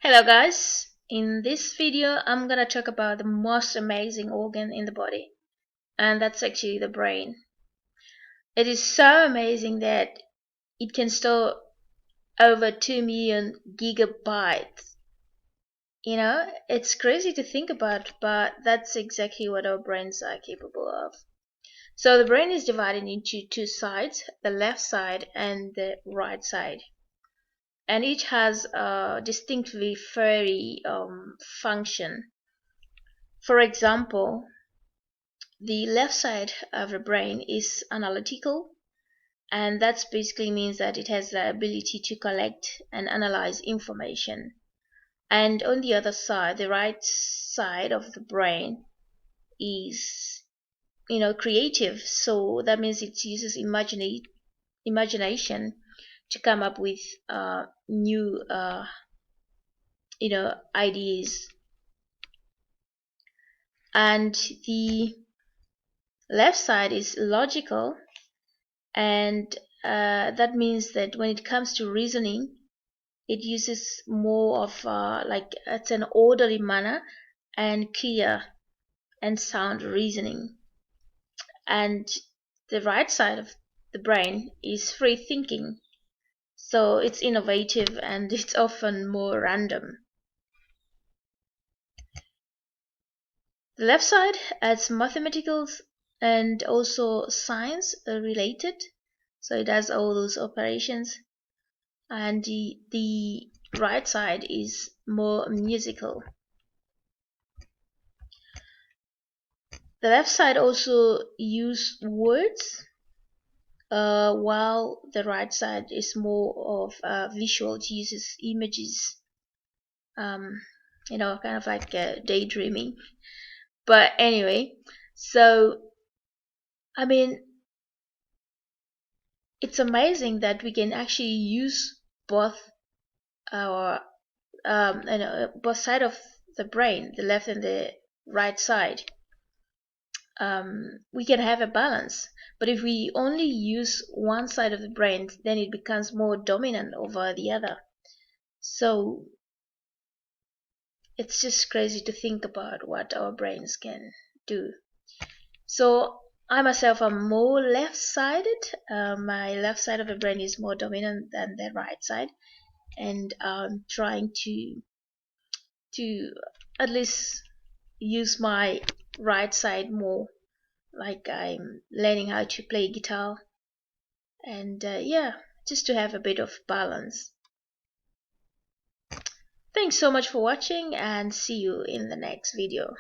Hello guys, in this video I'm gonna talk about the most amazing organ in the body, and that's actually the brain. It is so amazing that it can store over 2 million gigabytes. It's crazy to think about, but that's exactly what our brains are capable of. So the brain is divided into two sides, the left side and the right side, and each has a distinctly very function. For example, the left side of the brain is analytical, and that basically means that it has the ability to collect and analyze information. And on the other side, the right side of the brain is, creative. So that means it uses imagination to come up with new, ideas. And the left side is logical, and that means that when it comes to reasoning, it uses more of like it's an orderly manner and clear and sound reasoning. And the right side of the brain is free thinking, so it's innovative and it's often more random. The left side adds mathematical and also science related, so it does all those operations, and the right side is more musical. The left side also use words, while the right side is more of visual. It uses images, kind of like daydreaming. But anyway, so I mean, it's amazing that we can actually use both our both side of the brain, the left and the right side. We can have a balance, but if we only use one side of the brain, then it becomes more dominant over the other. So it's just crazy to think about what our brains can do. So I myself am more left-sided. My left side of the brain is more dominant than the right side, and I'm trying to at least use my right side more. Like I'm learning how to play guitar, and yeah, just to have a bit of balance. Thanks so much for watching, and see you in the next video.